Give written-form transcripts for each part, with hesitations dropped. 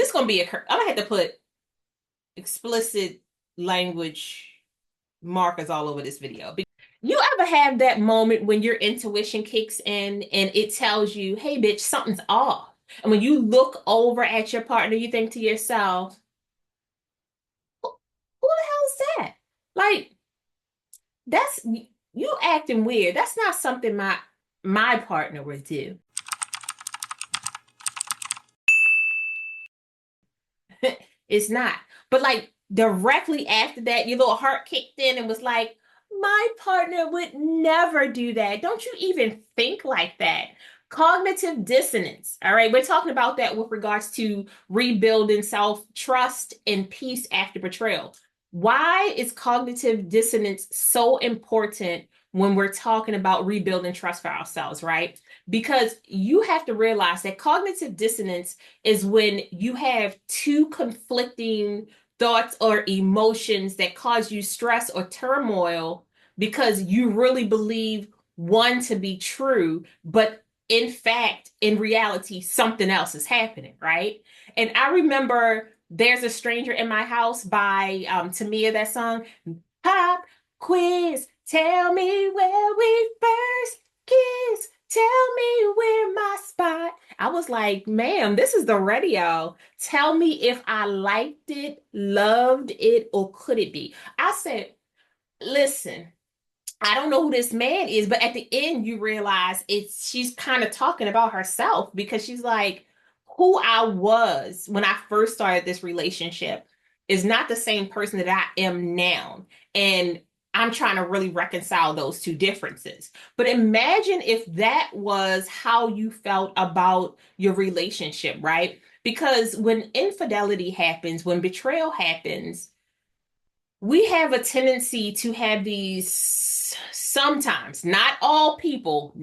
this gonna be I'm gonna have to put explicit language markers all over this video. You ever have that moment when your intuition kicks in and it tells you, hey, bitch, something's off? And when you look over at your partner, you think to yourself, who the hell is that? Like, that's you acting weird. That's not something my partner would do. It's not. But like directly after that, your little heart kicked in and was like, my partner would never do that. Don't you even think like that? Cognitive dissonance. All right. We're talking about that with regards to rebuilding self trust and peace after betrayal. Why is cognitive dissonance so important when we're talking about rebuilding trust for ourselves, right? Because you have to realize that cognitive dissonance is when you have two conflicting thoughts or emotions that cause you stress or turmoil because you really believe one to be true, but in fact, in reality, something else is happening, right? And I remember There's a Stranger in My House by Tamia, that song. Pop quiz, tell me where we first kissed. Tell me where my spot. I was like, ma'am, this is the radio. Tell me if I liked it, loved it, or could it be? I said, listen, I don't know who this man is, but at the end you realize she's kind of talking about herself because she's like, who I was when I first started this relationship is not the same person that I am now. And I'm trying to really reconcile those two differences. But imagine if that was how you felt about your relationship, right? Because when infidelity happens, when betrayal happens, we have a tendency to have these sometimes, not all people.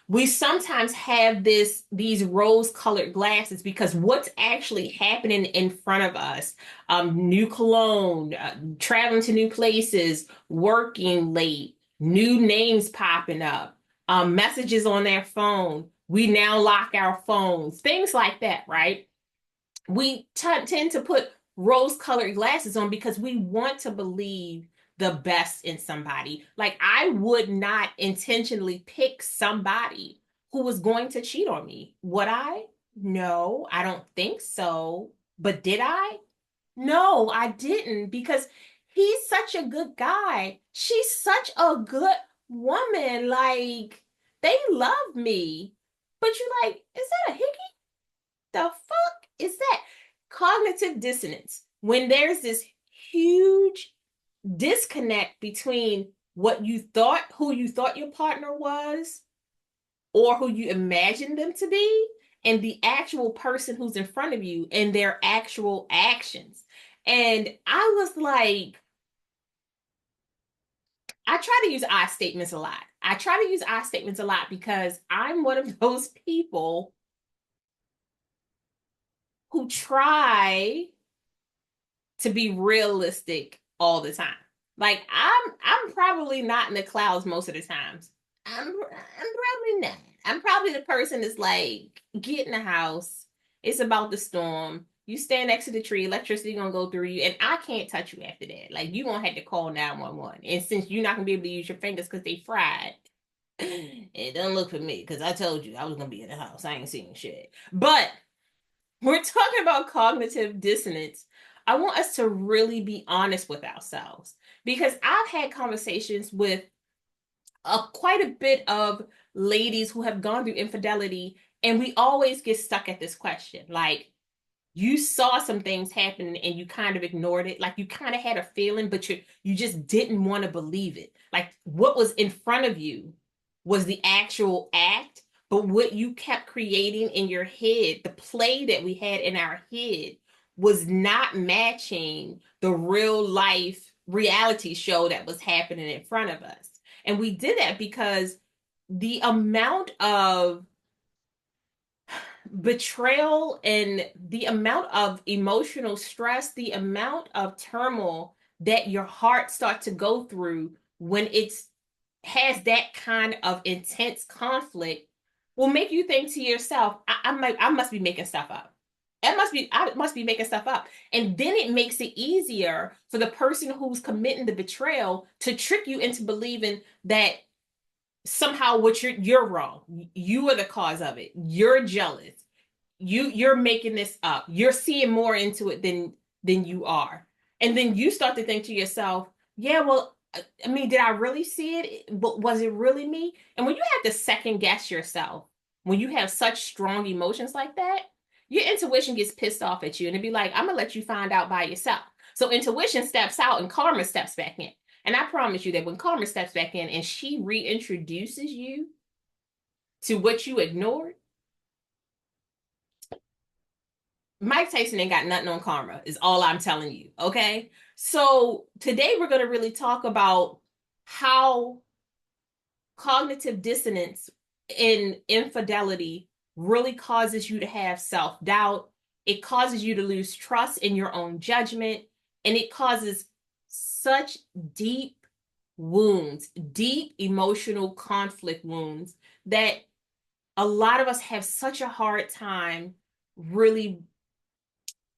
We sometimes have these rose-colored glasses because what's actually happening in front of us, new cologne, traveling to new places, working late, new names popping up, messages on their phone. We now lock our phones, things like that, right? We tend to put rose-colored glasses on because we want to believe the best in somebody. Like I would not intentionally pick somebody who was going to cheat on me. Would I? No, I don't think so. But did I? No, I didn't because he's such a good guy. She's such a good woman. Like they love me. But you're like, is that a hickey? The fuck is that? Cognitive dissonance. When there's this huge disconnect between who you thought your partner was, or who you imagined them to be, and the actual person who's in front of you and their actual actions. And I was like, I try to use I statements a lot. I try to use I statements a lot because I'm one of those people who try to be realistic all the time. Like I'm probably not in the clouds most of the times. I'm probably not. I'm probably the person that's like, get in the house. It's about the storm. You stand next to the tree, electricity gonna go through you, and I can't touch you after that. Like you gonna have to call 911. And since you're not gonna be able to use your fingers because they fried, it doesn't look for me because I told you I was gonna be in the house. I ain't seeing shit. But we're talking about cognitive dissonance. I want us to really be honest with ourselves because I've had conversations with quite a bit of ladies who have gone through infidelity, and we always get stuck at this question like, you saw some things happen and you kind of ignored it. Like you kind of had a feeling, but you just didn't want to believe it. Like what was in front of you was the actual act, but what you kept creating in your head, the play that we had in our head, was not matching the real life reality show that was happening in front of us. And we did that because the amount of betrayal and the amount of emotional stress, the amount of turmoil that your heart starts to go through when it's has that kind of intense conflict will make you think to yourself, I must be making stuff up. I must be making stuff up. And then it makes it easier for the person who's committing the betrayal to trick you into believing that somehow you're wrong. You are the cause of it. You're jealous. You're making this up. You're seeing more into it than you are. And then you start to think to yourself, yeah, well, I mean, did I really see it? But was it really me? And when you have to second guess yourself, when you have such strong emotions like that, your intuition gets pissed off at you and it'd be like, I'm gonna let you find out by yourself. So intuition steps out and karma steps back in. And I promise you that when karma steps back in and she reintroduces you to what you ignored, Mike Tyson ain't got nothing on karma, is all I'm telling you. Okay. So today we're going to really talk about how cognitive dissonance in infidelity really causes you to have self-doubt. It causes you to lose trust in your own judgment, and it causes such deep wounds, deep emotional conflict wounds that a lot of us have such a hard time really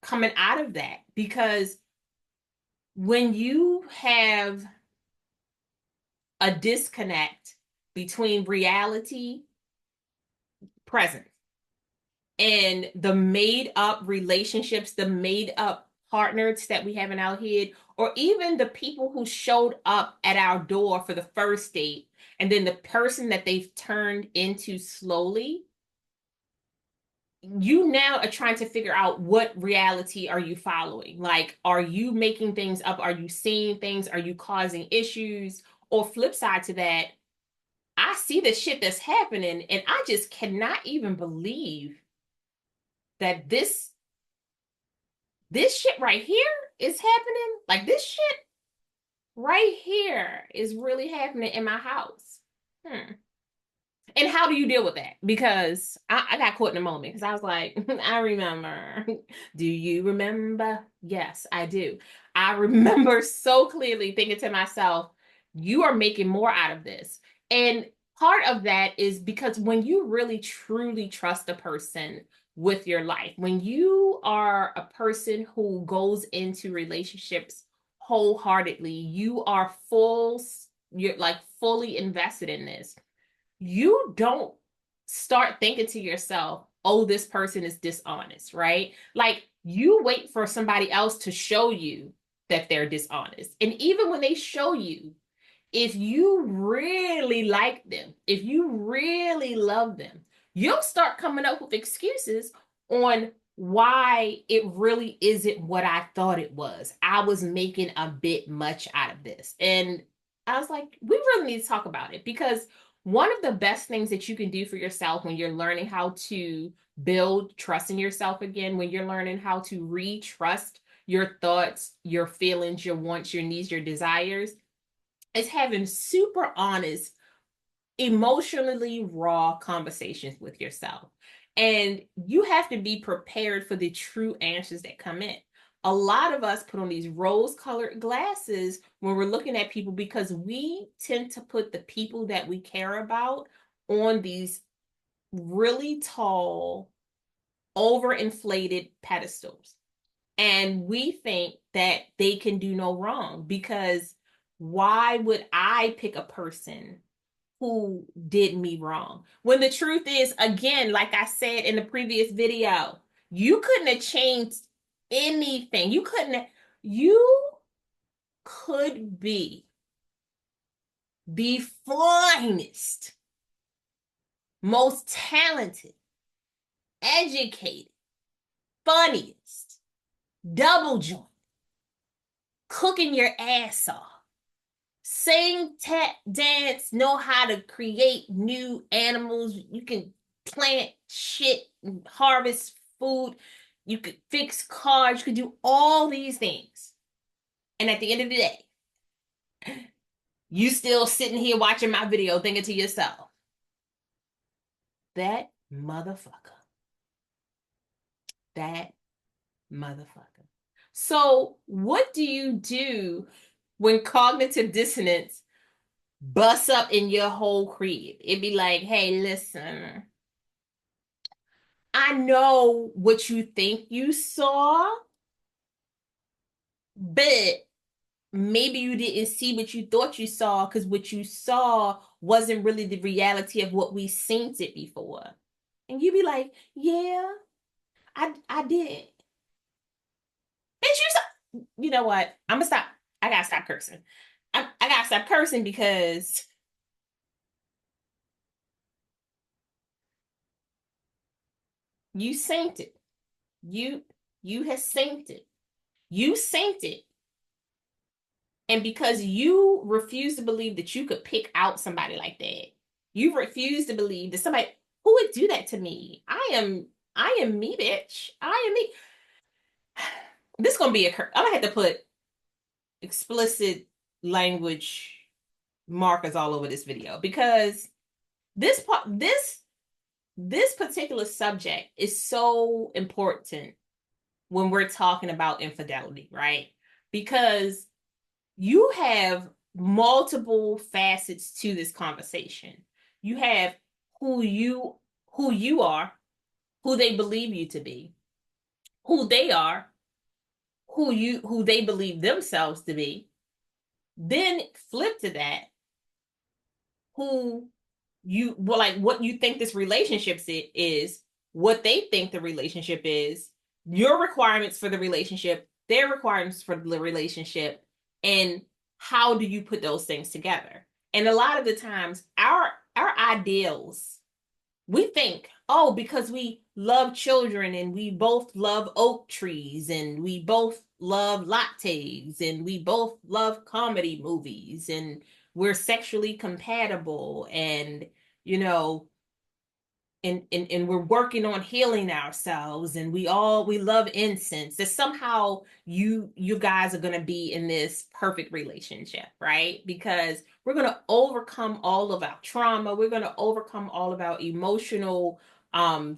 coming out of that, because when you have a disconnect between reality present and the made up relationships, the made up partners that we have in our head, or even the people who showed up at our door for the first date, and then the person that they've turned into slowly, you now are trying to figure out what reality are you following. Like, are you making things up? Are you seeing things? Are you causing issues? Or flip side to that, I see the shit that's happening and I just cannot even believe that this shit right here is happening. Like, this shit right here is really happening in my house. And how do you deal with that? Because I got caught in a moment because I was like, I remember. Do you remember? Yes, I do. I remember so clearly thinking to myself, you are making more out of this. And part of that is because when you really truly trust a person with your life, when you are a person who goes into relationships wholeheartedly, you're like fully invested in this, you don't start thinking to yourself, oh, this person is dishonest, right? Like, you wait for somebody else to show you that they're dishonest. And even when they show you, if you really like them, if you really love them, you'll start coming up with excuses on why it really isn't what I thought it was. I was making a bit much out of this. And I was like, we really need to talk about it, because one of the best things that you can do for yourself when you're learning how to build trust in yourself again, when you're learning how to re-trust your thoughts, your feelings, your wants, your needs, your desires, is having super honest, emotionally raw conversations with yourself. And you have to be prepared for the true answers that come in. A lot of us put on these rose-colored glasses when we're looking at people, because we tend to put the people that we care about on these really tall, overinflated pedestals. And we think that they can do no wrong, because why would I pick a person who did me wrong? When the truth is, again, like I said in the previous video, you couldn't have changed anything. You could be the finest, most talented, educated, funniest, double joint, cooking your ass off, sing, tap, dance, know how to create new animals. You can plant shit, harvest food. You could fix cars. You could do all these things. And at the end of the day, you still sitting here watching my video thinking to yourself, that motherfucker, that motherfucker. So what do you do when cognitive dissonance busts up in your whole creed? It'd be like, hey, listen, I know what you think you saw, but maybe you didn't see what you thought you saw because what you saw wasn't really the reality of what we seen it before. And you be like, yeah, I didn't. Bitch, you know what? I'm gonna stop. I gotta stop cursing. I gotta stop cursing because you saint it. You you have sainted. You sainted. And because you refuse to believe that you could pick out somebody like that, you refuse to believe that somebody who would do that to me. I am me, bitch. I am me. This is gonna be I'm gonna have to put explicit language markers all over this video because this particular subject is so important when we're talking about infidelity, right? Because you have multiple facets to this conversation. You have who you who you are, who they believe you to be, who they are, who they believe themselves to be. Then flip to that, who you well, like what you think this relationship is, what they think the relationship is, your requirements for the relationship, their requirements for the relationship, and how do you put those things together? And a lot of the times, our ideals, we think, oh, because we love children and we both love oak trees and we both love lattes and we both love comedy movies and we're sexually compatible and you know and we're working on healing ourselves and we love incense that somehow you guys are going to be in this perfect relationship, right? Because we're going to overcome all of our trauma, we're going to overcome all of our emotional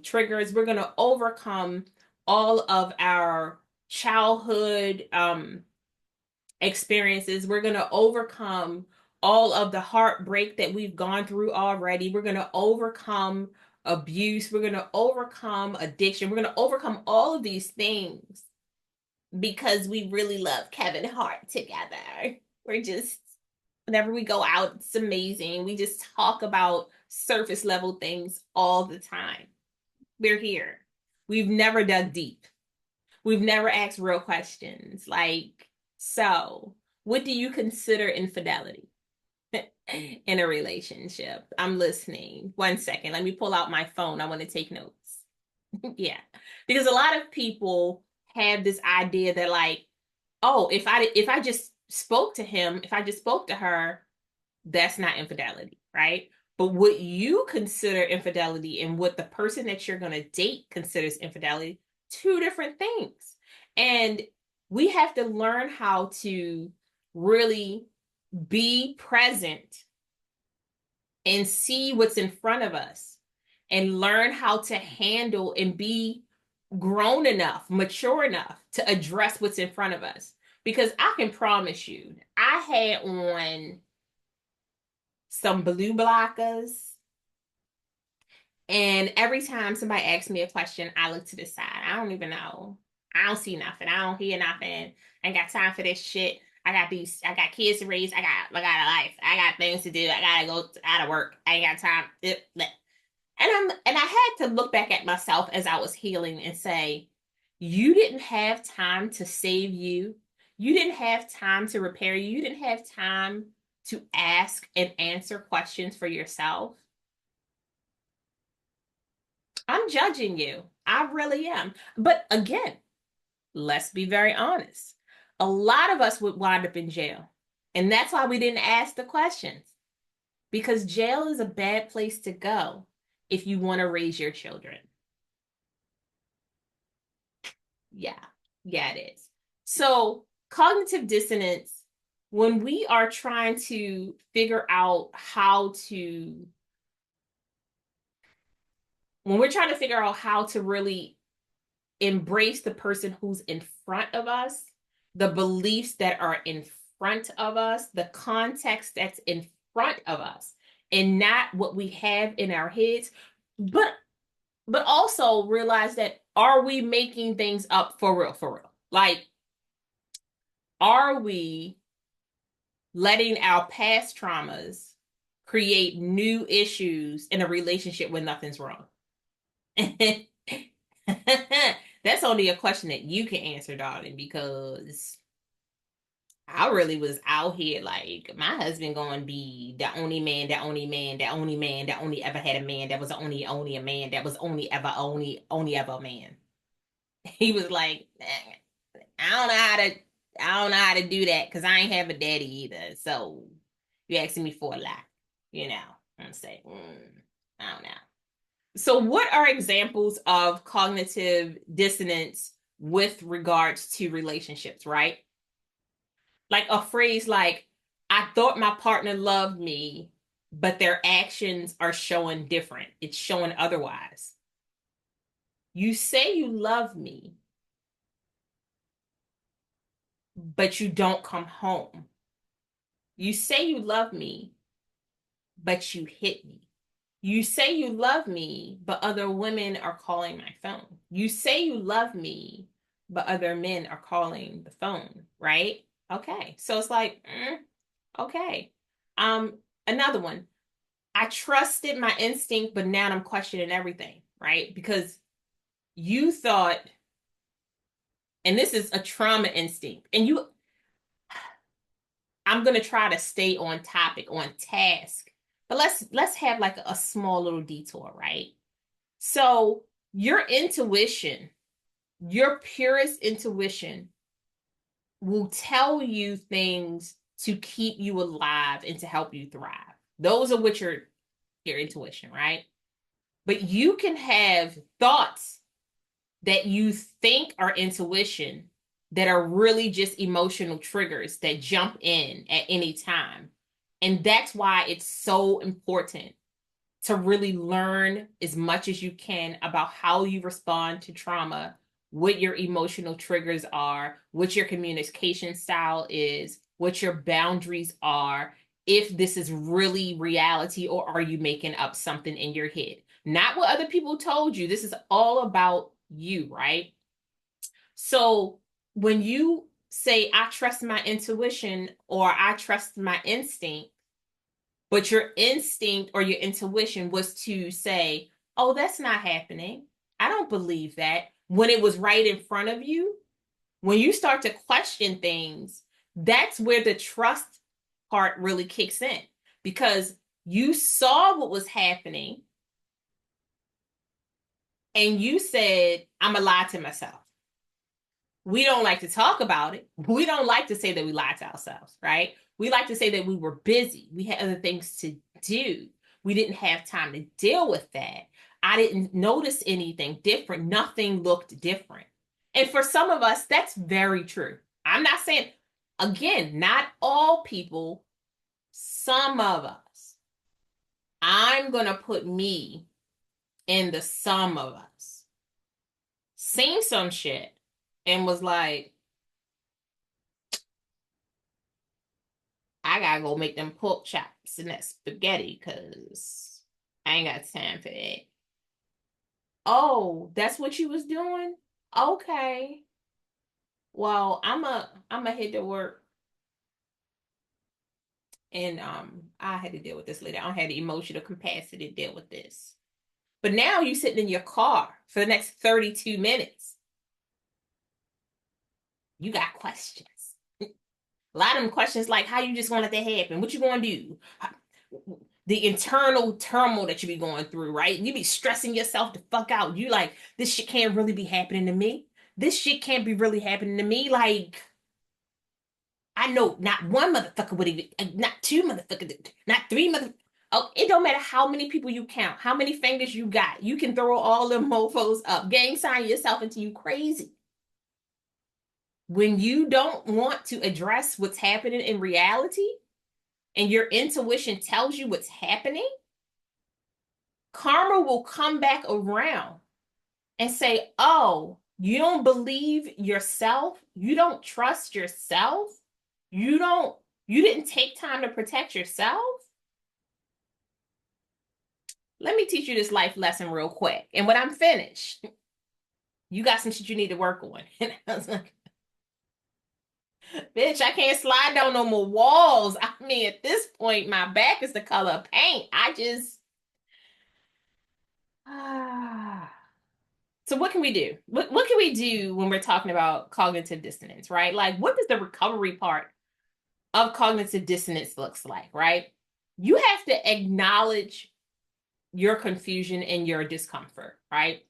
triggers, we're going to overcome all of our childhood experiences. We're going to overcome all of the heartbreak that we've gone through already. We're going to overcome abuse. We're going to overcome addiction. We're going to overcome all of these things because we really love Kevin Hart together. We're just, whenever we go out, it's amazing. We just talk about surface level things all the time. We're here. We've never dug deep. We've never asked real questions. Like, so what do you consider infidelity in a relationship? I'm listening. 1 second. Let me pull out my phone. I want to take notes. Yeah. Because a lot of people have this idea that like, oh, if I just spoke to him, if I just spoke to her, that's not infidelity, right? But what you consider infidelity and what the person that you're going to date considers infidelity, two different things. And we have to learn how to really be present and see what's in front of us and learn how to handle and be grown enough, mature enough to address what's in front of us. Because I can promise you, I had on some blue blockers. And every time somebody asks me a question, I look to the side. I don't even know. I don't see nothing. I don't hear nothing. I ain't got time for this shit. I got kids to raise. I got a life. I got things to do. I gotta go out of work. I ain't got time. And I had to look back at myself as I was healing and say, you didn't have time to save you. You didn't have time to repair you. You didn't have time to ask and answer questions for yourself. I'm judging you. I really am. But again, let's be very honest. A lot of us would wind up in jail. And that's why we didn't ask the questions. Because jail is a bad place to go if you want to raise your children. Yeah. Yeah, it is. So, cognitive dissonance, when we are trying to figure out when we're trying to figure out how to really embrace the person who's in front of us, the beliefs that are in front of us, the context that's in front of us, and not what we have in our heads. But but also realize that, are we making things up for real, for real? Like, are we letting our past traumas create new issues in a relationship when nothing's wrong? That's only a question that you can answer, darling, because I really was out here like my husband gonna be the only man, the only man, the only man that only ever had a man that was only a man that was only ever a man. He was like, I don't know how to I don't know how to do that because I ain't have a daddy either. So you asking me for a lot, you know. I'm saying, I don't know. So what are examples of cognitive dissonance with regards to relationships, right? Like a phrase like, I thought my partner loved me, but their actions are showing different. It's showing otherwise. You say you love me, but you don't come home. You say you love me, but you hit me. You say you love me, but other women are calling my phone. You say you love me, but other men are calling the phone, right? Okay. So it's like, okay. Another one. I trusted my instinct, but now I'm questioning everything, right? Because you thought, and this is a trauma instinct, and I'm gonna try to stay on topic, on task, but let's have like a small little detour, right? So your intuition, your purest intuition, will tell you things to keep you alive and to help you thrive. Those are what your intuition, right? But you can have thoughts that you think are intuition that are really just emotional triggers that jump in at any time. And that's why it's so important to really learn as much as you can about how you respond to trauma, what your emotional triggers are, what your communication style is, what your boundaries are, if this is really reality or are you making up something in your head. Not what other people told you. This is all about you, right? So when you say, I trust my intuition or I trust my instinct, but your instinct or your intuition was to say, oh, that's not happening. I don't believe that. When it was right in front of you, when you start to question things, that's where the trust part really kicks in because you saw what was happening and you said, I'm going to lie to myself. We don't like to talk about it. We don't like to say that we lied to ourselves, right? We like to say that we were busy. We had other things to do. We didn't have time to deal with that. I didn't notice anything different. Nothing looked different. And for some of us, that's very true. I'm not saying, again, not all people, some of us. I'm going to put me in the some of us. Seen some shit and was like, I gotta go make them pork chops and that spaghetti because I ain't got time for that. Oh, that's what you was doing? Okay. Well, I'm a head to work and I had to deal with this later. I don't have the emotional capacity to deal with this. But now you sitting in your car for the next 32 minutes. You got questions. A lot of them questions like, how you just gonna let that happen? What you gonna do? The internal turmoil that you be going through, right? You be stressing yourself the fuck out. You like, this shit can't really be happening to me. This shit can't be really happening to me. Like, I know not one motherfucker would even, not two motherfuckers, not three motherfuckers. Oh, it don't matter how many people you count, how many fingers you got. You can throw all them mofos up, gang sign yourself into you crazy. When you don't want to address what's happening in reality and your intuition tells you what's happening, karma will come back around and say, oh, you don't believe yourself? You don't trust yourself? You didn't take time to protect yourself? let me teach you this life lesson real quick. And when I'm finished, you got some shit you need to work on. And I was like, bitch, I can't slide down no more walls. I mean, at this point, my back is the color of paint. I just ah. So what can we do? What can we do when we're talking about cognitive dissonance, right? Like, what does the recovery part of cognitive dissonance looks like, right? You have to acknowledge your confusion and your discomfort, right?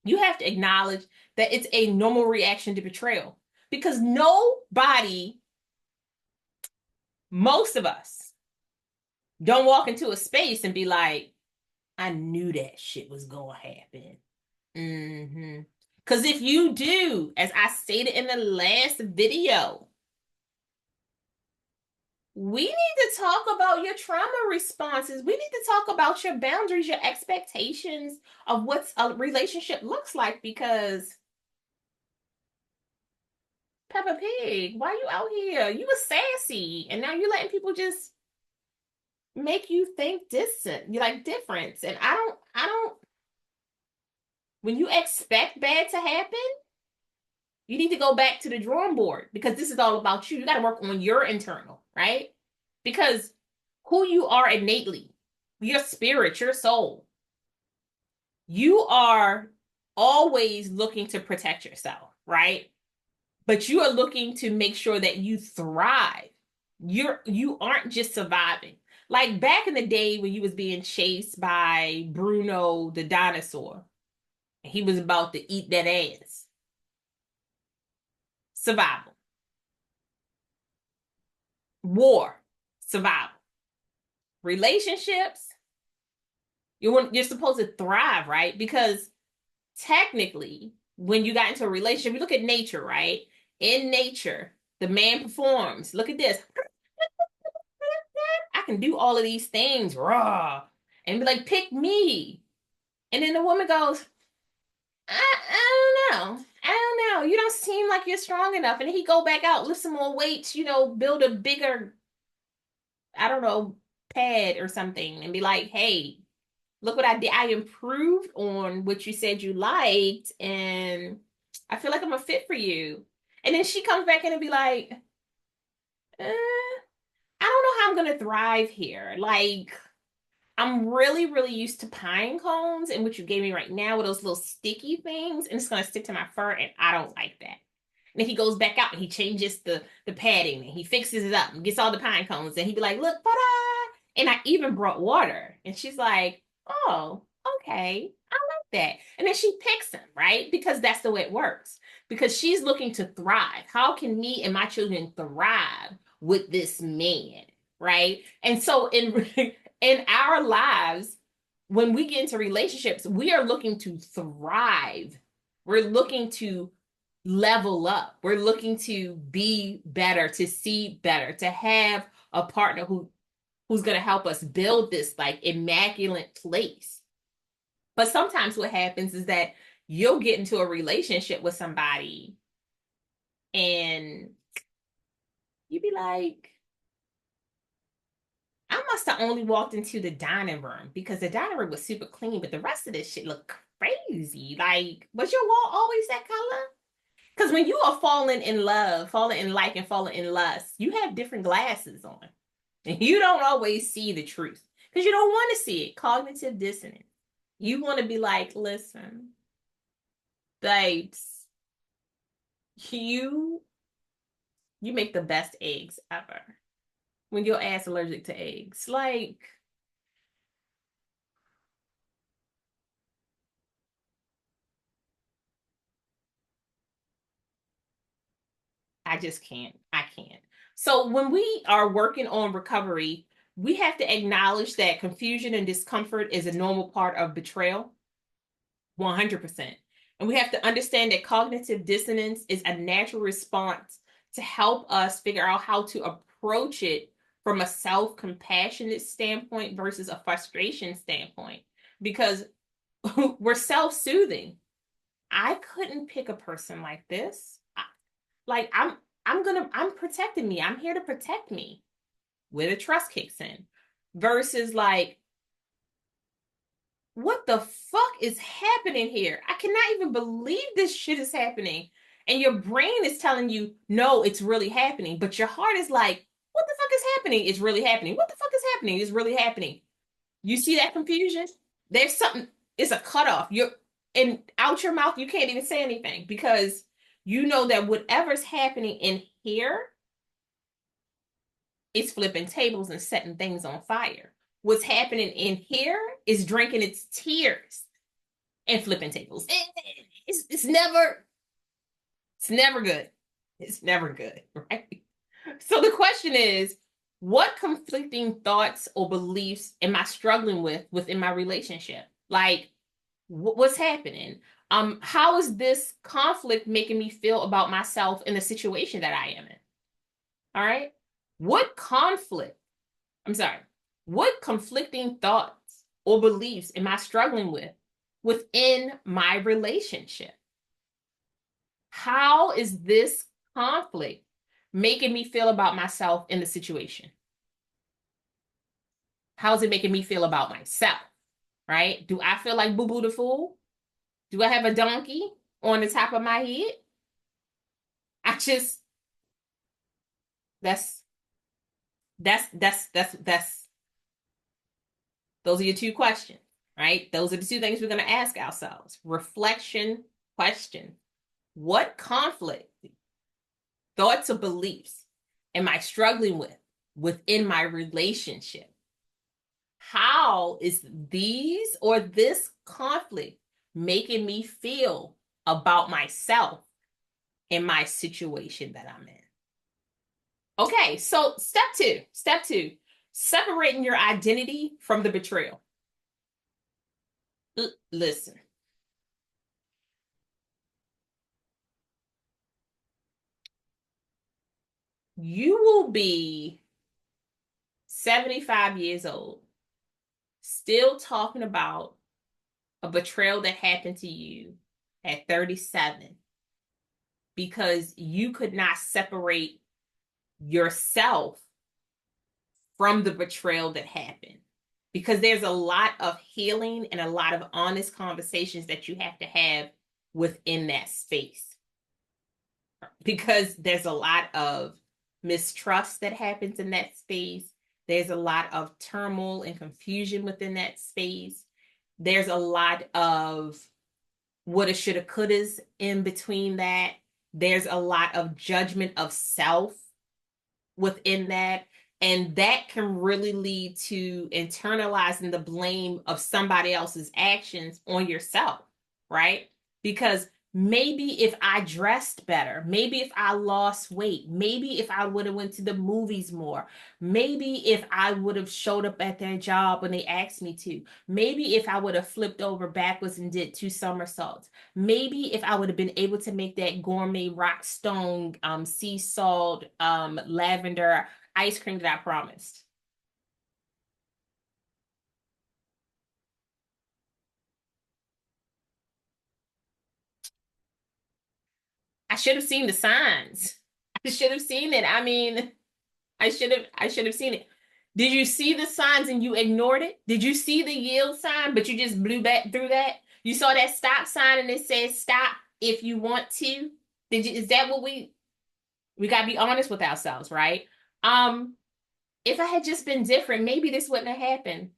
You have to acknowledge that it's a normal reaction to betrayal because nobody, most of us, don't walk into a space and be like, I knew that shit was going to happen. Mm-hmm. Because if you do, as I stated in the last video, we need to talk about your trauma responses. We need to talk about your boundaries, your expectations of what a relationship looks like. Because Peppa Pig, why you out here? You were sassy, and now you're letting people just make you think distant. You like difference, and I don't. When you expect bad to happen, you need to go back to the drawing board because this is all about you. You got to work on your internal, right? Because who you are innately, your spirit, your soul, you are always looking to protect yourself, right? But you are looking to make sure that you thrive. You aren't just surviving. Like back in the day when you was being chased by Bruno the dinosaur, he was about to eat that ass. Survival. War. Survival. Relationships. You're supposed to thrive, right? Because technically, when you got into a relationship, you look at nature, right? In nature, the man performs. Look at this. I can do all of these things raw and be like, pick me. And then the woman goes, I don't know. I don't know. You don't seem like you're strong enough. And he go back out, lift some more weights, build a bigger, I don't know, pad or something and be like, hey, look what I did. I improved on what you said you liked. And I feel like I'm a fit for you. And then she comes back in and be like, I don't know how I'm going to thrive here. Like, I'm really, really used to pine cones and what you gave me right now with those little sticky things, and it's gonna stick to my fur, and I don't like that. And then he goes back out and he changes the padding and he fixes it up and gets all the pine cones, and he'd be like, look, ta-da! And I even brought water. And she's like, oh, okay, I like that. And then she picks him, right? Because that's the way it works. Because she's looking to thrive. How can me and my children thrive with this man? Right. And so in in our lives, when we get into relationships, we are looking to thrive. We're looking to level up. We're looking to be better, to see better, to have a partner who's going to help us build this like immaculate place. But sometimes what happens is that you'll get into a relationship with somebody and you be like, I must have only walked into the dining room because the dining room was super clean, but the rest of this shit looked crazy. Like, was your wall always that color? Because when you are falling in love, falling in like, and falling in lust, you have different glasses on. And you don't always see the truth because you don't want to see it. Cognitive dissonance. You want to be like, listen, babes, you you make the best eggs ever. When your ass allergic to eggs, like I just can't. I can't. So when we are working on recovery, we have to acknowledge that confusion and discomfort is a normal part of betrayal, 100%. And we have to understand that cognitive dissonance is a natural response to help us figure out how to approach it from a self-compassionate standpoint versus a frustration standpoint. Because we're self-soothing. I couldn't pick a person like this. Like I'm protecting me. I'm here to protect me where the trust kicks in versus like what the fuck is happening here? I cannot even believe this shit is happening. And your brain is telling you, no, it's really happening. But your heart is like, what the fuck is happening? It's really happening. What the fuck is happening? It's really happening. You see that confusion? There's something, it's a cutoff. You're and out your mouth, you can't even say anything because you know that whatever's happening in here is flipping tables and setting things on fire. What's happening in here is drinking its tears and flipping tables. It's never good. It's never good, right? So the question is, what conflicting thoughts or beliefs am I struggling with within my relationship? Like, what's happening? How is this conflict making me feel about myself in the situation that I am in? All right. What conflict? I'm sorry. What conflicting thoughts or beliefs am I struggling with within my relationship? How is this conflict making me feel about myself in the situation? How is it making me feel about myself? Right? Do I feel like Boo Boo the Fool? Do I have a donkey on the top of my head? I just that's that's those are your two questions, right? Those are the two things we're going to ask ourselves. Reflection question. What conflict, thoughts, or beliefs am I struggling with within my relationship? How is these or this conflict making me feel about myself in my situation that I'm in? Okay, so step two, separating your identity from the betrayal. Listen, you will be 75 years old, still talking about a betrayal that happened to you at 37 because you could not separate yourself from the betrayal that happened. Because there's a lot of healing and a lot of honest conversations that you have to have within that space. Because there's a lot of mistrust that happens in that space. There's a lot of turmoil and confusion within that space. There's a lot of woulda, shoulda, couldas in between that. There's a lot of judgment of self within that. And that can really lead to internalizing the blame of somebody else's actions on yourself, right? Because maybe if I dressed better, maybe if I lost weight, maybe if I would have went to the movies more, maybe if I would have showed up at their job when they asked me to, maybe if I would have flipped over backwards and did 2 somersaults, maybe if I would have been able to make that gourmet rock stone sea salt lavender ice cream that I promised. I should have seen the signs. I should have seen it. I mean, I should have seen it. Did you see the signs and you ignored it? Did you see the yield sign, but you just blew back through that? You saw that stop sign and it says stop if you want to. Did you is that what we gotta be honest with ourselves, right? Um, if I had just been different, maybe this wouldn't have happened.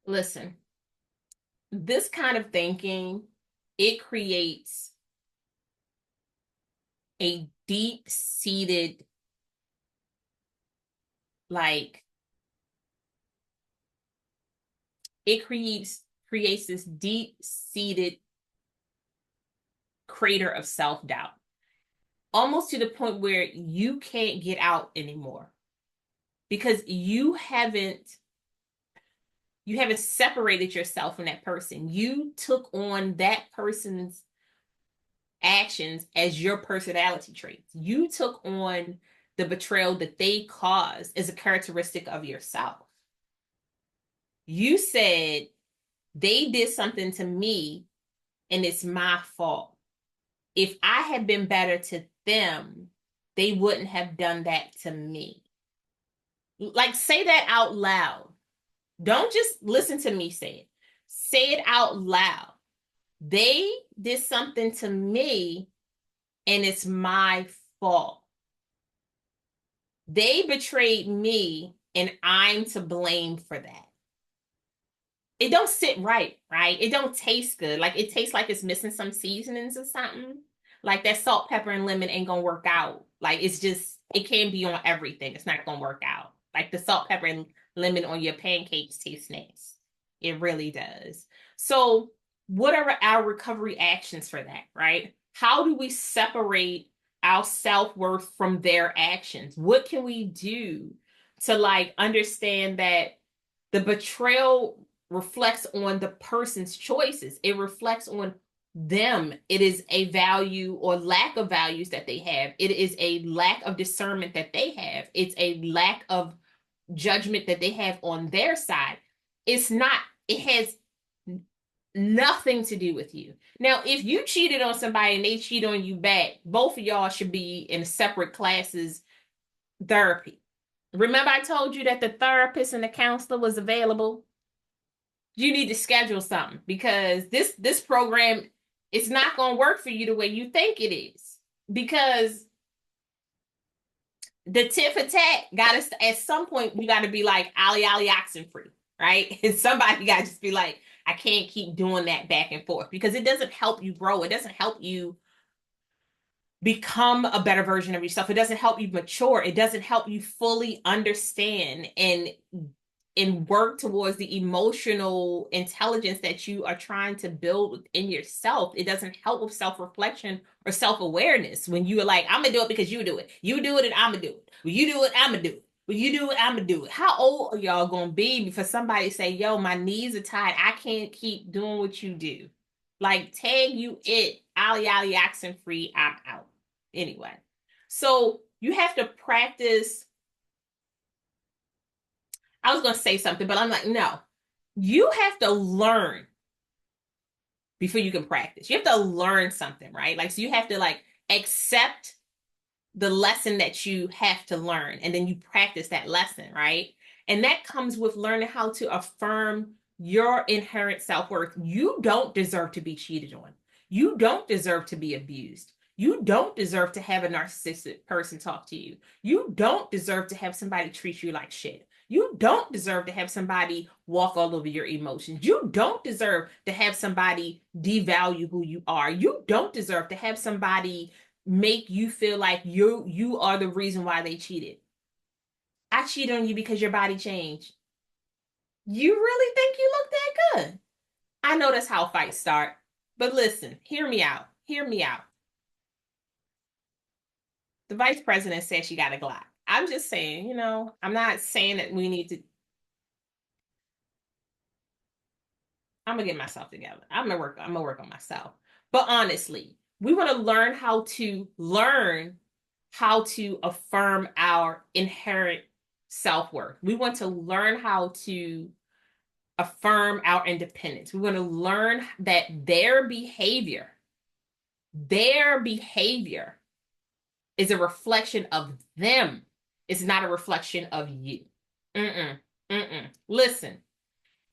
Listen, this kind of thinking, it creates a deep-seated, like it creates this deep-seated crater of self-doubt, almost to the point where you can't get out anymore because you haven't separated yourself from that person. You took on that person's actions as your personality traits. You took on the betrayal that they caused as a characteristic of yourself. You said, They did something to me and it's my fault. If I had been better to them, they wouldn't have done that to me. Like, say that out loud. Don't just listen to me say it. Say it out loud. They did something to me and it's my fault. They betrayed me and I'm to blame for that. It don't sit right, right? It don't taste good. Like it tastes like it's missing some seasonings or something. Like that salt, pepper, and lemon ain't gonna work out. Like it's just, it can't be on everything. It's not gonna work out. Like the salt, pepper, and lemon on your pancakes taste nice. It really does. So, what are our recovery actions for that, right? How do we separate our self-worth from their actions? What can we do to like understand that the betrayal reflects on the person's choices? It reflects on them. It is a value or lack of values that they have. It is a lack of discernment that they have. It's a lack of judgment that they have on their side. It's not, it has nothing to do with you. Now, if you cheated on somebody and they cheat on you back, both of y'all should be in separate classes, therapy. Remember, I told you that the therapist and the counselor was available? You need to schedule something because this program is not going to work for you the way you think it is. Because the tit for tat got us at some point. We got to be like Ali Ali oxen free, right? And somebody got to just be like, I can't keep doing that back and forth because it doesn't help you grow. It doesn't help you become a better version of yourself. It doesn't help you mature. It doesn't help you fully understand and work towards the emotional intelligence that you are trying to build within yourself. It doesn't help with self-reflection or self-awareness when you are like, I'm gonna do it because you do it. You do it and I'm gonna do it. When you do it, I'm gonna do it. When you do it, I'm gonna do it. How old are y'all gonna be before somebody say, yo, my knees are tied. I can't keep doing what you do. Like, tag you it, Ali Ali oxen free, I'm out. Anyway, so you have to practice. I was going to say something, but I'm like, no, you have to learn before you can practice. You have to learn something, right? Like, so you have to like accept the lesson that you have to learn, and then you practice that lesson, right? And that comes with learning how to affirm your inherent self-worth. You don't deserve to be cheated on. You don't deserve to be abused. You don't deserve to have a narcissistic person talk to you. You don't deserve to have somebody treat you like shit. You don't deserve to have somebody walk all over your emotions. You don't deserve to have somebody devalue who you are. You don't deserve to have somebody make you feel like you are the reason why they cheated. I cheated on you because your body changed. You really think you look that good? I know that's how fights start. But listen, hear me out. Hear me out. The vice president said she got a Glock. I'm just saying, I'm not saying that we need to. I'm gonna get myself together. I'm gonna work on myself. But honestly, we want to learn how to affirm our inherent self-worth. We want to learn how to affirm our independence. We want to learn that their behavior is a reflection of them. It's not a reflection of you. Mm-mm, mm-mm. Listen,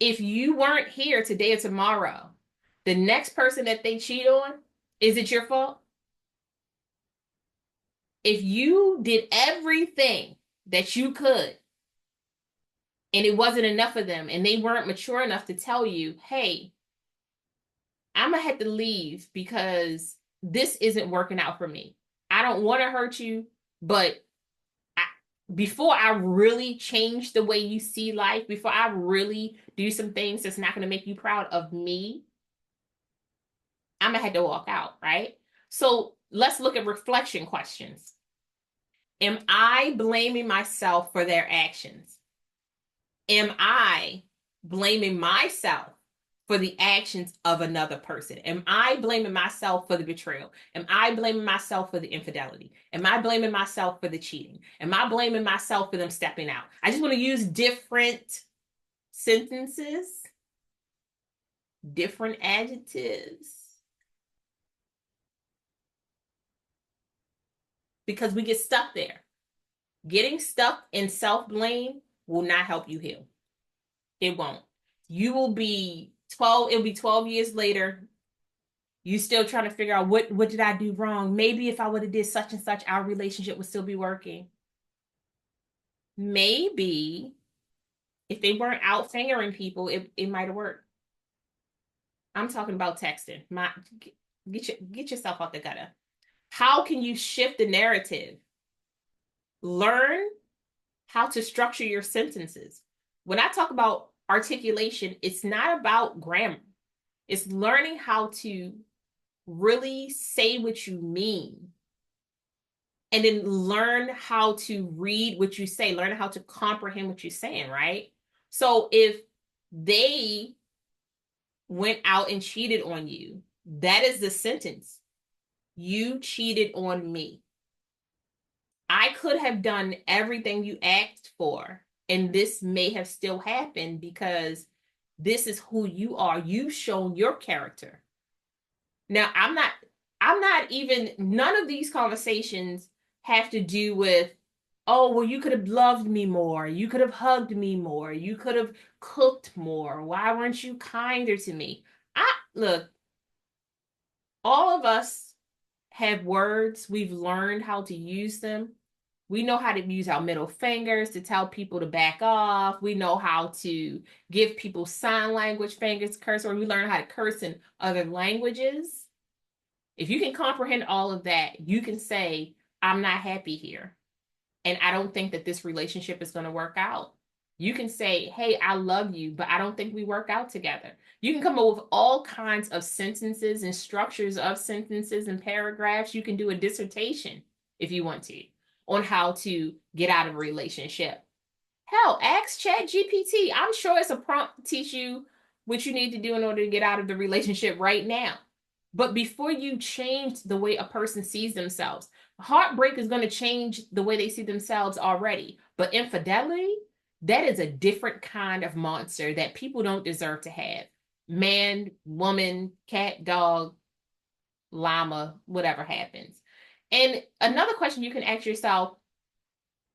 if you weren't here today or tomorrow, the next person that they cheat on, is it your fault? If you did everything that you could and it wasn't enough of them and they weren't mature enough to tell you, hey, I'm gonna have to leave because this isn't working out for me. I don't want to hurt you, but before I really change the way you see life, before I really do some things that's not going to make you proud of me, I'm going to have to walk out, right? So let's look at reflection questions. Am I blaming myself for their actions? Am I blaming myself for the actions of another person? Am I blaming myself for the betrayal? Am I blaming myself for the infidelity? Am I blaming myself for the cheating? Am I blaming myself for them stepping out? I just want to use different sentences different adjectives because we get stuck there. Getting stuck in self-blame will not help you heal. It won't. You will be 12, it'll be 12 years later. You still trying to figure out what did I do wrong? Maybe if I would have did such and such, our relationship would still be working. Maybe if they weren't out fingering people, it might have worked. I'm talking about texting. Get yourself out the gutter. How can you shift the narrative? Learn how to structure your sentences. When I talk about articulation, it's not about grammar. It's learning how to really say what you mean and then learn how to read what you say, learn how to comprehend what you're saying, right? So if they went out and cheated on you, that is the sentence. You cheated on me. I could have done everything you asked for, and this may have still happened because this is who you are. You've shown your character. Now, I'm not even, none of these conversations have to do with, oh, well, you could have loved me more. You could have hugged me more. You could have cooked more. Why weren't you kinder to me? Look, all of us have words. We've learned how to use them. We know how to use our middle fingers to tell people to back off. We know how to give people sign language fingers, curse, or we learn how to curse in other languages. If you can comprehend all of that, you can say, I'm not happy here. And I don't think that this relationship is going to work out. You can say, hey, I love you, but I don't think we work out together. You can come up with all kinds of sentences and structures of sentences and paragraphs. You can do a dissertation if you want to on how to get out of a relationship. Hell, ask ChatGPT. I'm sure it's a prompt to teach you what you need to do in order to get out of the relationship right now. But before you change the way a person sees themselves, heartbreak is going to change the way they see themselves already. But infidelity, that is a different kind of monster that people don't deserve to have. Man, woman, cat, dog, llama, whatever happens. And another question you can ask yourself,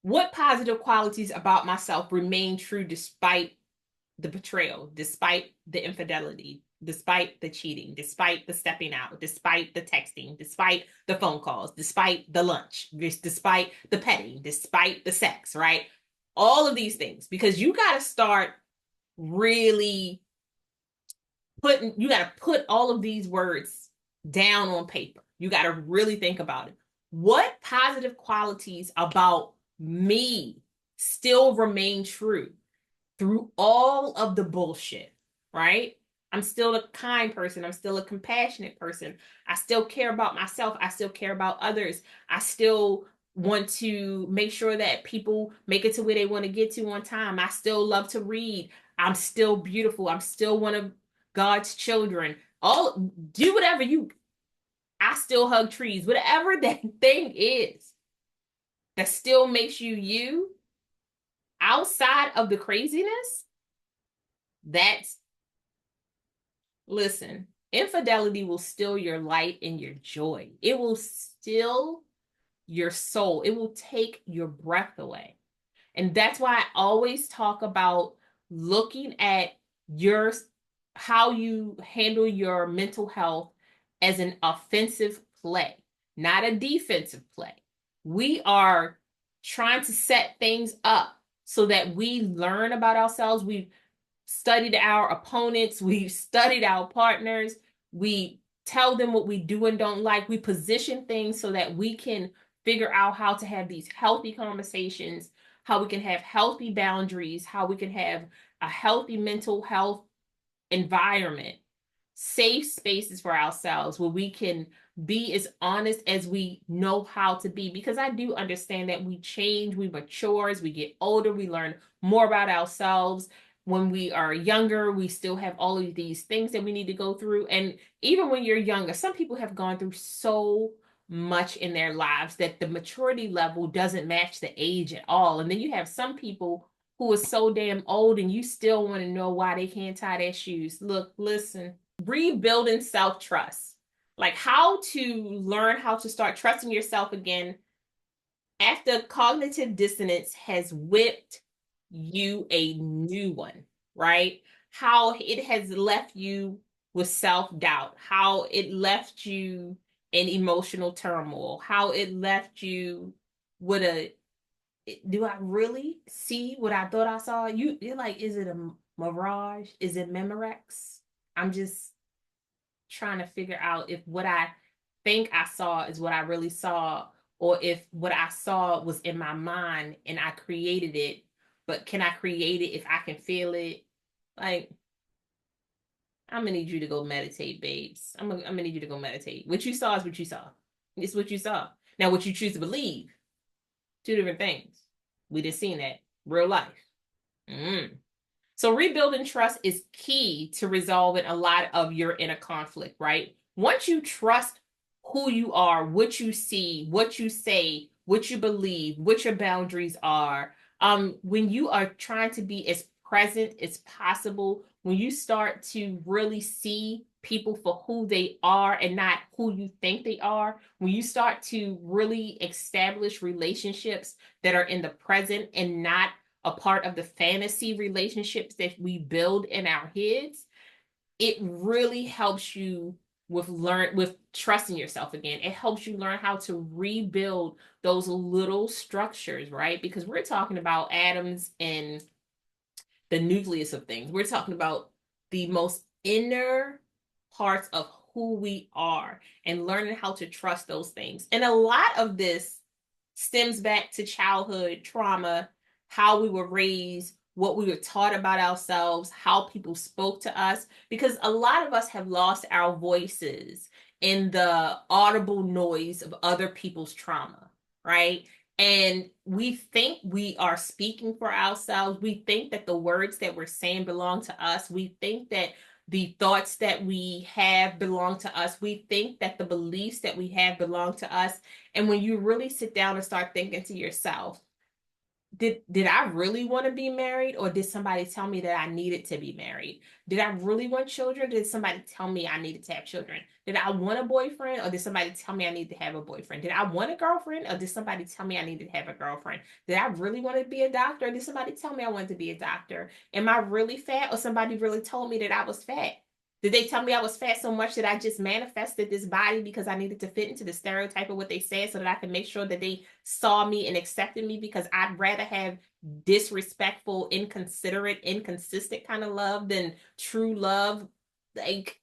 what positive qualities about myself remain true despite the betrayal, despite the infidelity, despite the cheating, despite the stepping out, despite the texting, despite the phone calls, despite the lunch, despite the petting, despite the sex, right? All of these things, because you got to start really you got to put all of these words down on paper. You got to really think about it. What positive qualities about me still remain true through all of the bullshit, right? I'm still a kind person. I'm still a compassionate person. I still care about myself. I still care about others. I still want to make sure that people make it to where they want to get to on time. I still love to read. I'm still beautiful. I'm still one of God's children. Do whatever I still hug trees. Whatever that thing is that still makes you you outside of the craziness, that's, listen, infidelity will steal your light and your joy. It will steal your soul. It will take your breath away. And that's why I always talk about looking at how you handle your mental health as an offensive play, not a defensive play. We are trying to set things up so that we learn about ourselves. We've studied our opponents. We've studied our partners. We tell them what we do and don't like. We position things so that we can figure out how to have these healthy conversations, how we can have healthy boundaries, how we can have a healthy mental health environment, safe spaces for ourselves where we can be as honest as we know how to be. Because I do understand that we change, we mature as we get older, we learn more about ourselves. When we are younger, we still have all of these things that we need to go through. And even when you're younger, some people have gone through so much in their lives that the maturity level doesn't match the age at all. And then you have some people who are so damn old and you still want to know why they can't tie their shoes. Look, listen, rebuilding self-trust. Like how to learn how to start trusting yourself again after cognitive dissonance has whipped you a new one, right? How it has left you with self-doubt, how it left you in emotional turmoil, how it left you with a, do I really see what I thought I saw? You're like, is it a mirage? Is it Memorex? I'm just trying to figure out if what I think I saw is what I really saw, or if what I saw was in my mind and I created it. But can I create it if I can feel it? Like, I'm gonna need you to go meditate, babes. I'm gonna need you to go meditate. What you saw is what you saw. It's what you saw. Now, what you choose to believe, two different things. We just seen that real life. Mm. So rebuilding trust is key to resolving a lot of your inner conflict, right? Once you trust who you are, what you see, what you say, what you believe, what your boundaries are, when you are trying to be as present as possible, when you start to really see people for who they are and not who you think they are, when you start to really establish relationships that are in the present and not a part of the fantasy relationships that we build in our heads, it really helps you with trusting yourself again. It helps you learn how to rebuild those little structures, right? Because we're talking about atoms and the nucleus of things. We're talking about the most inner parts of who we are and learning how to trust those things. And a lot of this stems back to childhood trauma, how we were raised, what we were taught about ourselves, how people spoke to us, because a lot of us have lost our voices in the audible noise of other people's trauma, right? And we think we are speaking for ourselves. We think that the words that we're saying belong to us. We think that the thoughts that we have belong to us. We think that the beliefs that we have belong to us. And when you really sit down and start thinking to yourself, did I really want to be married, or did somebody tell me that I needed to be married? Did I really want children? Did somebody tell me I needed to have children? Did I want a boyfriend, or did somebody tell me I needed to have a boyfriend? Did I want a girlfriend, or did somebody tell me I needed to have a girlfriend? Did I really want to be a doctor, or did somebody tell me I wanted to be a doctor? Am I really fat, or somebody really told me that I was fat? Did they tell me I was fat so much that I just manifested this body because I needed to fit into the stereotype of what they said so that I could make sure that they saw me and accepted me, because I'd rather have disrespectful, inconsiderate, inconsistent kind of love than true love? Like,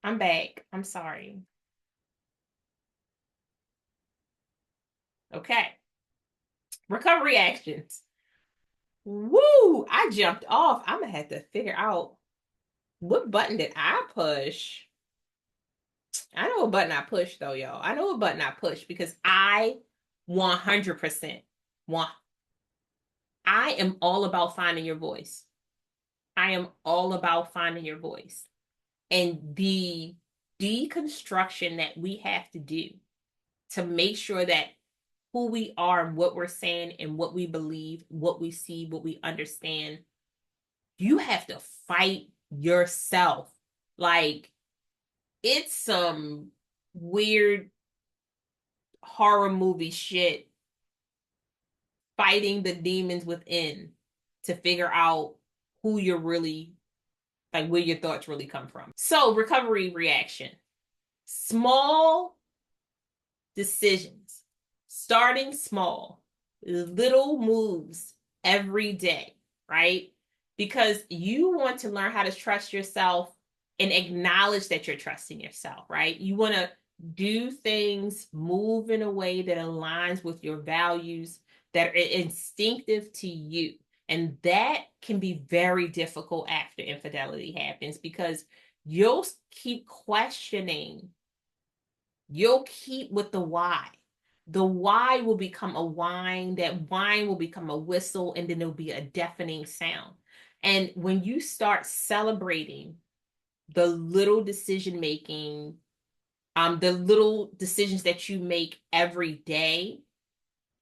I'm back. I'm sorry. Okay. Recovery actions. Woo! I jumped off. I'm gonna have to figure out what button did I push. I know what button I pushed though, y'all. I know what button I pushed because I 100% want. I am all about finding your voice. I am all about finding your voice. And the deconstruction that we have to do to make sure that who we are and what we're saying and what we believe, what we see, what we understand, you have to fight yourself. Like, it's some weird horror movie shit, fighting the demons within to figure out who you're really, like, where your thoughts really come from. So, recovery reaction. Small decisions, starting small, little moves every day, right? Because you want to learn how to trust yourself and acknowledge that you're trusting yourself, right? You want to do things, move in a way that aligns with your values, that are instinctive to you. And that can be very difficult after infidelity happens, because you'll keep questioning, you'll keep with the why. The why will become a whine, that whine will become a whistle, and then there'll be a deafening sound. And when you start celebrating the little decision making, the little decisions that you make every day,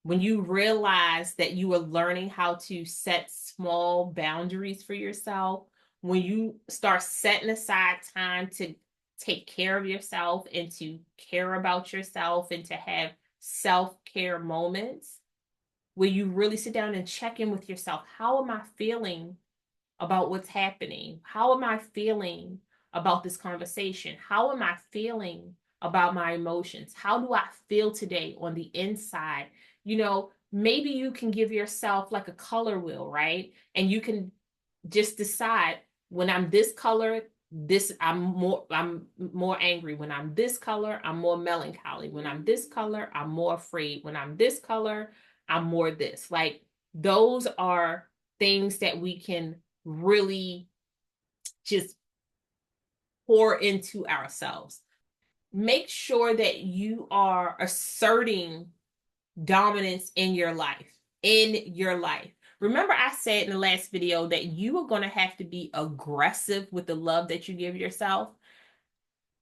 when you realize that you are learning how to set small boundaries for yourself, when you start setting aside time to take care of yourself and to care about yourself and to have self-care moments, where you really sit down and check in with yourself. How am I feeling about what's happening? How am I feeling about this conversation? How am I feeling about my emotions? How do I feel today on the inside? You know, maybe you can give yourself like a color wheel, right? And you can just decide, when I'm this color, this I'm more angry. When I'm this color, I'm more melancholy. When I'm this color, I'm more afraid. When I'm this color, I'm more this. Like, those are things that we can really just pour into ourselves. Make sure that you are asserting dominance in your life. In your life. Remember, I said in the last video that you are going to have to be aggressive with the love that you give yourself.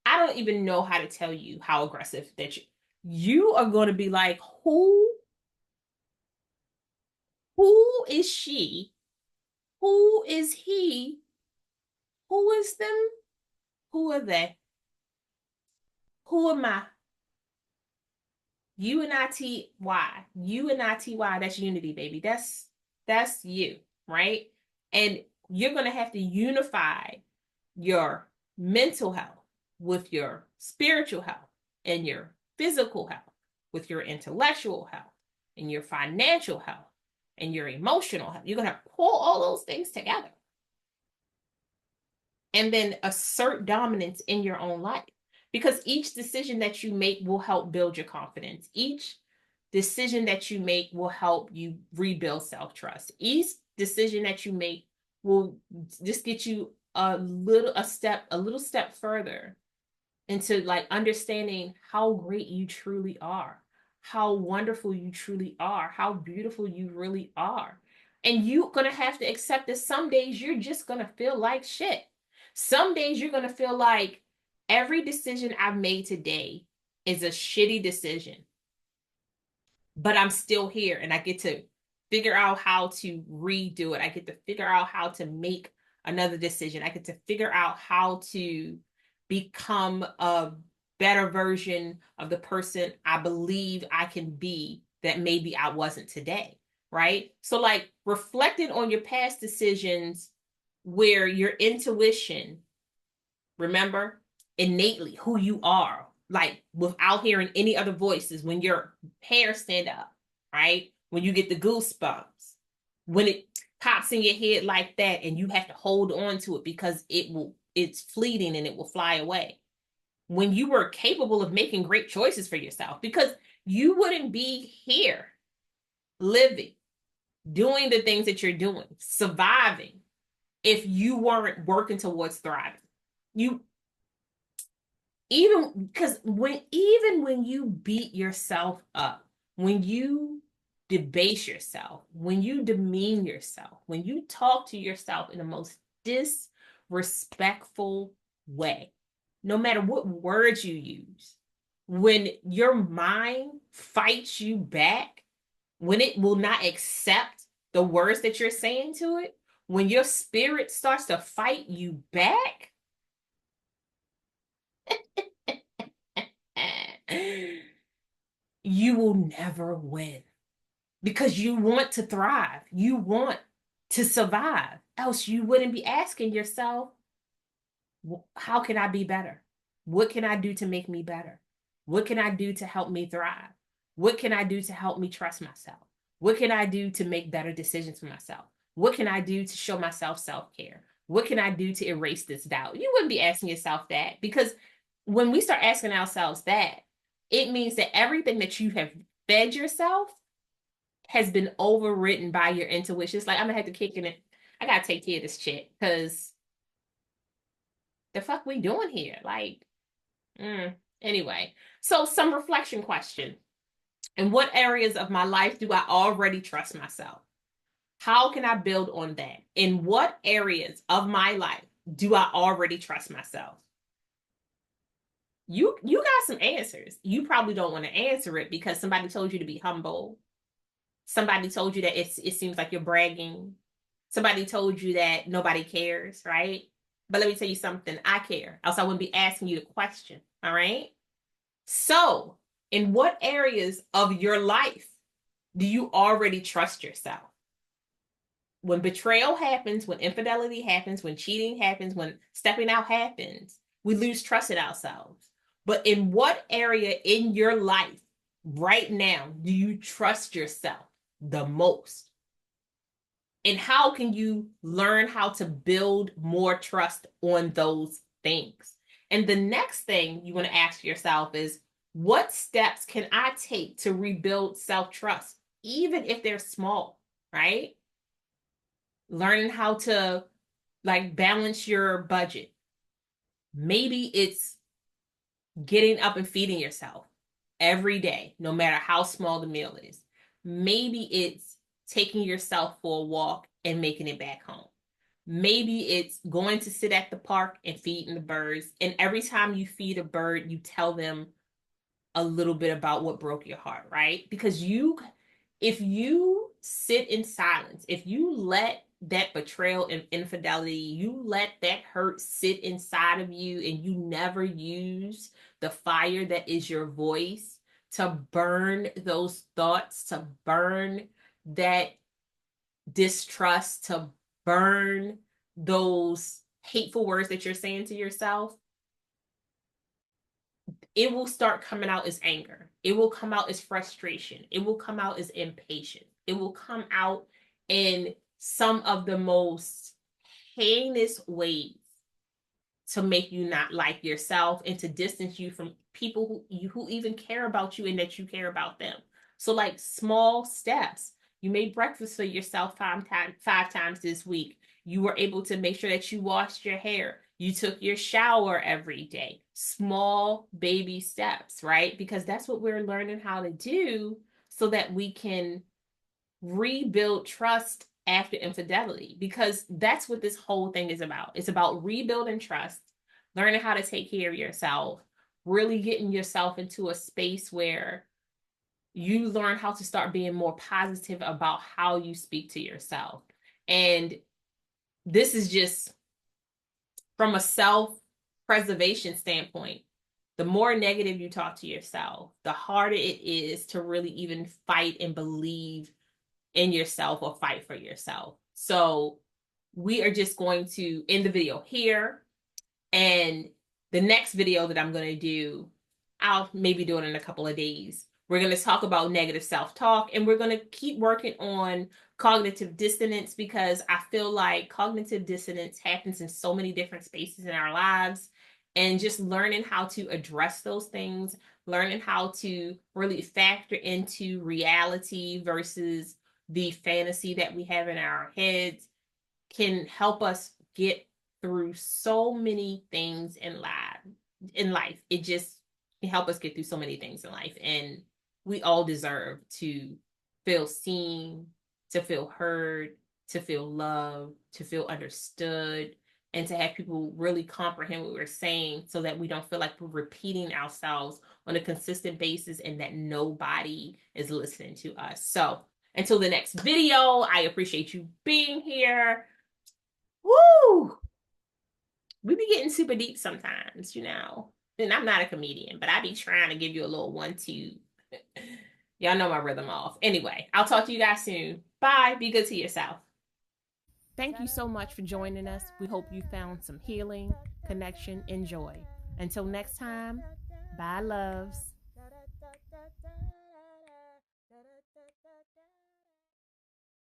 I don't even know how to tell you how aggressive that you are going to be like, who is she? Who is he? Who is them? Who are they? Who am I? U-N-I-T-Y. U-N-I-T-Y. That's unity, baby. That's you, right? And you're going to have to unify your mental health with your spiritual health and your physical health, with your intellectual health and your financial health and your emotional health. You're going to pull all those things together and then assert dominance in your own life. Because each decision that you make will help build your confidence. Each decision that you make will help you rebuild self-trust. Each decision that you make will just get you a little step further into like understanding how great you truly are, how wonderful you truly are, how beautiful you really are. And you're going to have to accept that some days you're just going to feel like shit. Some days you're going to feel like every decision I've made today is a shitty decision, but I'm still here and I get to figure out how to redo it. I get to figure out how to make another decision. I get to figure out how to become a better version of the person I believe I can be that maybe I wasn't today, right? So, like, reflecting on your past decisions where your intuition, remember, innately who you are, like without hearing any other voices, when your hair stand up, right? When you get the goosebumps, when it pops in your head like that and you have to hold on to it because it's fleeting and it will fly away. When you were capable of making great choices for yourself, because you wouldn't be here living, doing the things that you're doing, surviving, if you weren't working towards thriving. You even because when you beat yourself up, when you debase yourself, when you demean yourself, when you talk to yourself in the most disrespectful way, no matter what words you use, when your mind fights you back, when it will not accept the words that you're saying to it, when your spirit starts to fight you back, you will never win, because you want to thrive. You want to survive. Else you wouldn't be asking yourself, how can I be better? What can I do to make me better? What can I do to help me thrive? What can I do to help me trust myself? What can I do to make better decisions for myself? What can I do to show myself self-care? What can I do to erase this doubt? You wouldn't be asking yourself that, because when we start asking ourselves that, it means that everything that you have fed yourself has been overwritten by your intuition. It's like, I'm gonna have to kick in it. I gotta take care of this shit, because the fuck we doing here? Like, anyway. So some reflection question. In what areas of my life do I already trust myself? How can I build on that? In what areas of my life do I already trust myself? You got some answers. You probably don't want to answer it because somebody told you to be humble. Somebody told you that it seems like you're bragging. Somebody told you that nobody cares, right? But let me tell you something. I care. Else I wouldn't be asking you the question. All right. So, in what areas of your life do you already trust yourself? When betrayal happens, when infidelity happens, when cheating happens, when stepping out happens, we lose trust in ourselves. But in what area in your life right now do you trust yourself the most? And how can you learn how to build more trust on those things? And the next thing you want to ask yourself is, what steps can I take to rebuild self trust, even if they're small, right? Learning how to like balance your budget. Maybe it's getting up and feeding yourself every day, no matter how small the meal is. Maybe it's taking yourself for a walk and making it back home. Maybe it's going to sit at the park and feeding the birds. And every time you feed a bird, you tell them a little bit about what broke your heart, right? Because if you sit in silence, if you let that betrayal and infidelity, you let that hurt sit inside of you and you never use the fire that is your voice to burn those thoughts, to burn that distrust, to burn those hateful words that you're saying to yourself, it will start coming out as anger. It will come out as frustration. It will come out as impatience. It will come out in some of the most heinous ways to make you not like yourself and to distance you from people who even care about you and that you care about them. So like small steps. You made breakfast for yourself five times this week. You were able to make sure that you washed your hair. You took your shower every day. Small baby steps, right? Because that's what we're learning how to do so that we can rebuild trust after infidelity, because that's what this whole thing is about. It's about rebuilding trust, learning how to take care of yourself, really getting yourself into a space where you learn how to start being more positive about how you speak to yourself. And this is just from a self-preservation standpoint. The more negative you talk to yourself, the harder it is to really even fight and believe in yourself or fight for yourself. So we are just going to end the video here. And the next video that I'm going to do, I'll maybe do it in a couple of days. We're going to talk about negative self-talk, and we're going to keep working on cognitive dissonance, because I feel like cognitive dissonance happens in so many different spaces in our lives. And just learning how to address those things, learning how to really factor into reality versus the fantasy that we have in our heads, can help us get through so many things in life. It just can help us get through so many things in life. And we all deserve to feel seen, to feel heard, to feel loved, to feel understood, and to have people really comprehend what we're saying so that we don't feel like we're repeating ourselves on a consistent basis and that nobody is listening to us. So until the next video, I appreciate you being here. Woo! We be getting super deep sometimes, you know. And I'm not a comedian, but I be trying to give you a little 1-2. Y'all know my rhythm off. Anyway, I'll talk to you guys soon. Bye. Be good to yourself. Thank you so much for joining us. We hope you found some healing, connection, and joy. Until next time, bye, loves.